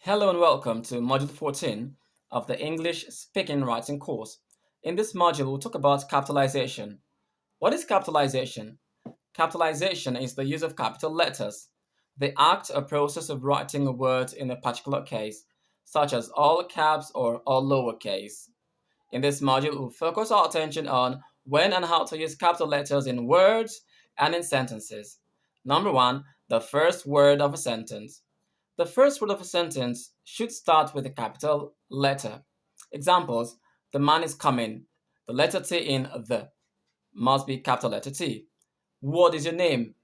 Hello and welcome to Module 14 of the English Speaking Writing course. In this module, we'll talk about capitalization. What is capitalization? Capitalization is the use of capital letters, the act or process of writing a word in a particular case, such as all caps or all lowercase. In this module, we'll focus our attention on when and how to use capital letters in words and in sentences. Number one, the first word of a sentence. The first word of a sentence should start with a capital letter. Examples: the man is coming. The letter T in the must be capital letter T. What is your name?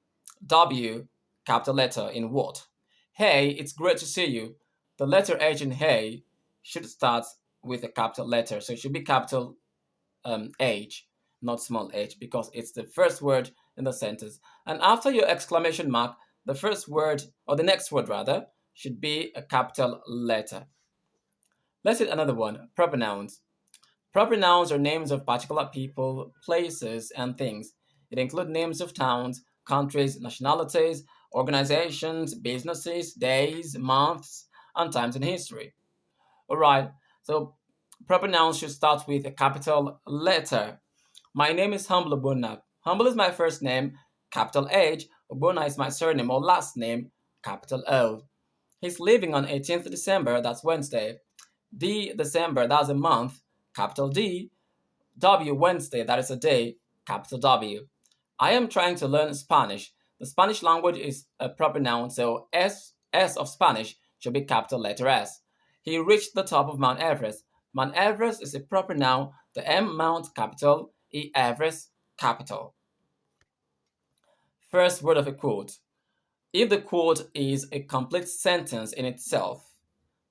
W, capital letter in what? Hey, it's great to see you. The letter H in hey should start with a capital letter. So it should be capital H, not small h, because it's the first word in the sentence. And after your exclamation mark, the first word, or the next word rather, should be a capital letter. Let's hit another one, proper nouns. Proper nouns are names of particular people, places, and things. It includes names of towns, countries, nationalities, organizations, businesses, days, months, and times in history. All right, so proper nouns should start with a capital letter. My name is Humble Obuna. Humble is my first name, capital H. Obuna is my surname or last name, capital O. He's leaving on 18th December, that's Wednesday. D December, that's a month, capital D. W Wednesday, that is a day, capital W. I am trying to learn Spanish. The Spanish language is a proper noun, so S of Spanish should be capital letter S. He reached the top of Mount Everest. Mount Everest is a proper noun, the M Mount capital, E Everest capital. First word of a quote. If the quote is a complete sentence in itself,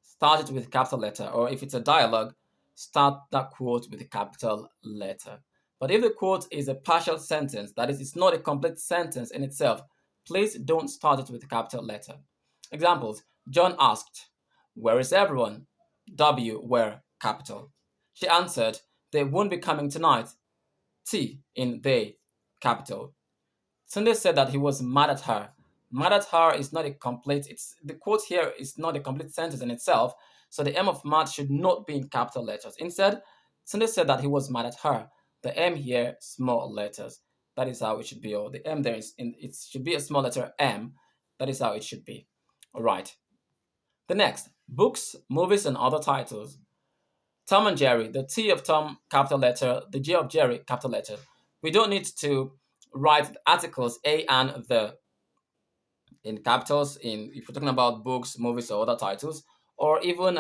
start it with a capital letter, or if it's a dialogue, start that quote with a capital letter. But if the quote is a partial sentence, that is, it's not a complete sentence in itself, please don't start it with a capital letter. Examples: John asked, "Where is everyone?" W, where, capital. She answered, "They won't be coming tonight." T in they, capital. Sunday said that he was mad at her. Mad at her is not a complete, it's the quote here is not a complete sentence in itself, so the M of mad should not be in capital letters. Instead, Sunday said that he was mad at her. The M here, small letters. That is how it should be. Or the M there is in it should be a small letter M. That is how it should be. All right. The next, books, movies, and other titles. Tom and Jerry, the T of Tom, capital letter, the J of Jerry, capital letter. We don't need to write articles A and the in capitals in if we're talking about books, movies, or other titles, or even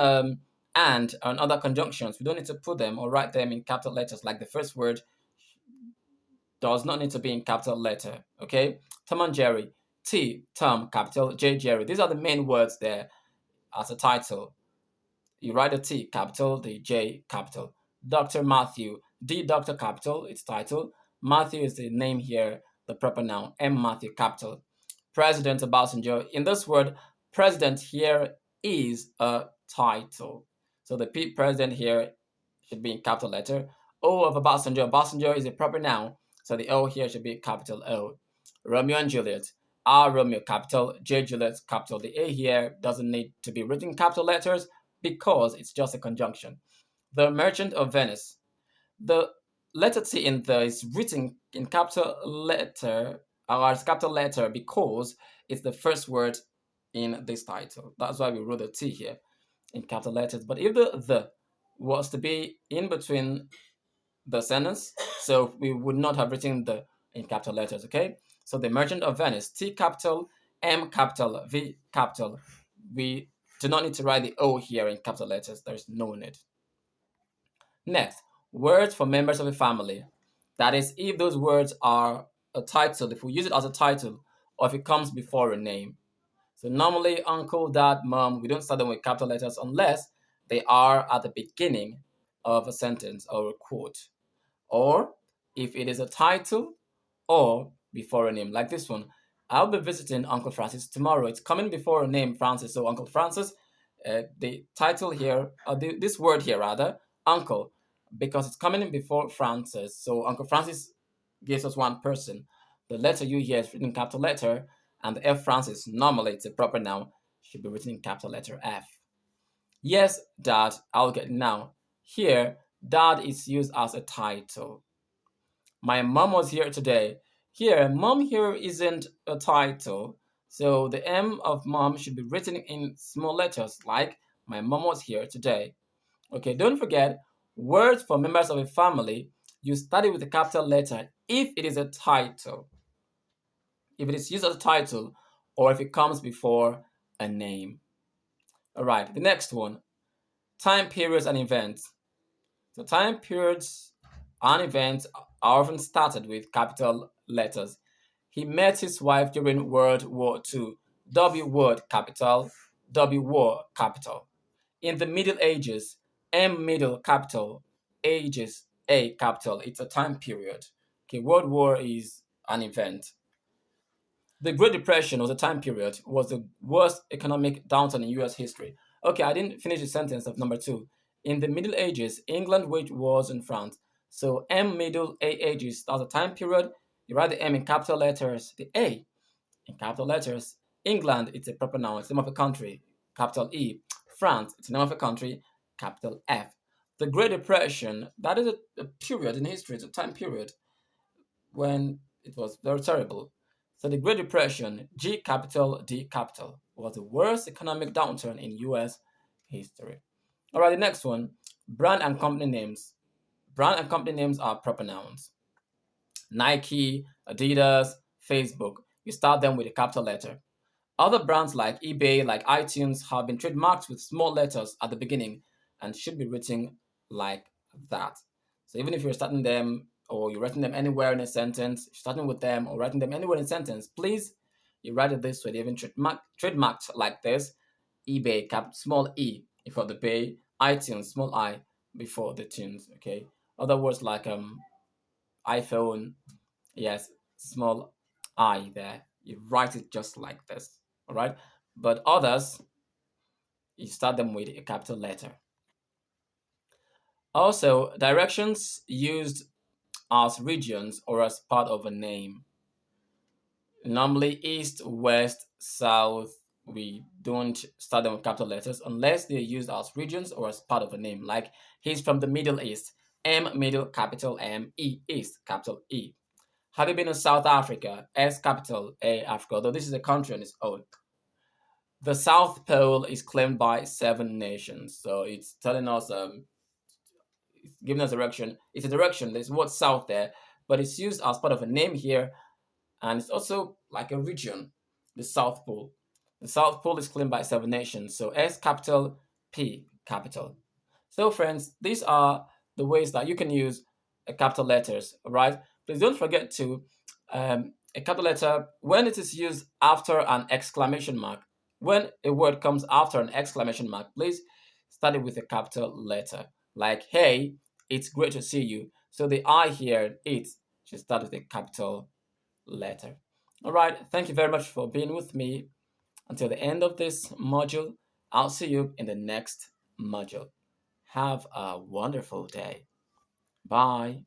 and other conjunctions. We don't need to put them or write them in capital letters. Like the first word does not need to be in capital letter. Okay, Tom and Jerry, T Tom capital, J Jerry. These are the main words there as a title. You write the T capital, the J capital. Dr. Matthew, D Dr. capital, its title. Matthew is the name here, the proper noun. M Matthew capital. President Obasanjo. In this word, president here is a title. So the P president here should be in capital letter. O of Obasanjo. Obasanjo is a proper noun. So the O here should be capital O. Romeo and Juliet. R Romeo capital, J Juliet capital. The A here doesn't need to be written in capital letters because it's just a conjunction. The Merchant of Venice. The letter T in the is written in capital letter or as capital letter because it's the first word in this title. That's why we wrote the T here in capital letters. But if the was to be in between the sentence, so we would not have written the in capital letters, okay? So the Merchant of Venice, T capital, M capital, V capital. We do not need to write the O here in capital letters. There's no need. Next, words for members of a family. That is, if those words are a title, if we use it as a title, or if it comes before a name. So normally, uncle, dad, mom, we don't start them with capital letters unless they are at the beginning of a sentence or a quote. Or if it is a title or before a name, like this one. I'll be visiting Uncle Francis tomorrow. It's coming before a name, Francis. So Uncle Francis, the title here, this word here rather, uncle, because it's coming in before Francis. So Uncle Francis gives us one person. The letter U here is written in capital letter, and the F Francis, normally it's a proper noun, should be written in capital letter F. Yes, dad, I'll get it now. Here, dad is used as a title. My mom was here today. Here, mom here isn't a title. So the M of mom should be written in small letters like my mom was here today. Okay, don't forget, words for members of a family, you start it with a capital letter if it is a title, if it is used as a title, or if it comes before a name. All right, the next one, time periods and events. So time periods and events are often started with capital letters. He met his wife during World War II. W word capital, W war capital. In the Middle Ages, M middle capital, ages A capital. It's a time period. Okay, World War is an event. The Great Depression was a time period, was the worst economic downturn in US history. Okay, I didn't finish the sentence of number two. In the Middle Ages, England waged wars in France. So M middle A ages, that's a time period. You write the M in capital letters, the A in capital letters. England, it's a proper noun, it's the name of a country, capital E. France, it's the name of a country, capital F. The Great Depression, that is a period in history, it's a time period when it was very terrible. So the Great Depression, G capital D capital, was the worst economic downturn in US history. All right, the next one, brand and company names. Brand and company names are proper nouns. Nike, Adidas, Facebook. You start them with a capital letter. Other brands like eBay, like iTunes, have been trademarked with small letters at the beginning and should be written like that. So even if you're starting them or you're writing them anywhere in a sentence, starting with them or writing them anywhere in a sentence, please, you write it this way. They've been trademarked like this. eBay, small e before the bay, iTunes, small I before the tunes. Okay. Other words like iPhone, yes, small I there. You write it just like this. All right. But others, you start them with a capital letter. Also, directions used as regions or as part of a name. Normally, east, west, south, we don't start them with capital letters unless they're used as regions or as part of a name. Like, he's from the Middle East. M, middle, capital M, E, East, capital E. Have you been to South Africa? S, capital A, Africa, although this is a country on its own. The South Pole is claimed by 7 nations. So it's telling us, it's giving us direction. It's a direction. There's word south there, but it's used as part of a name here, and it's also like a region, the South Pole. The South Pole is claimed by 7 nations. So S capital, P capital. So friends, these are the ways that you can use capital letters, all right? Please don't forget to a capital letter when it is used after an exclamation mark. When a word comes after an exclamation mark, please start it with a capital letter. Like, hey, it's great to see you. So the I here, it, should start with a capital letter. All right, thank you very much for being with me until the end of this module. I'll see you in the next module. Have a wonderful day. Bye.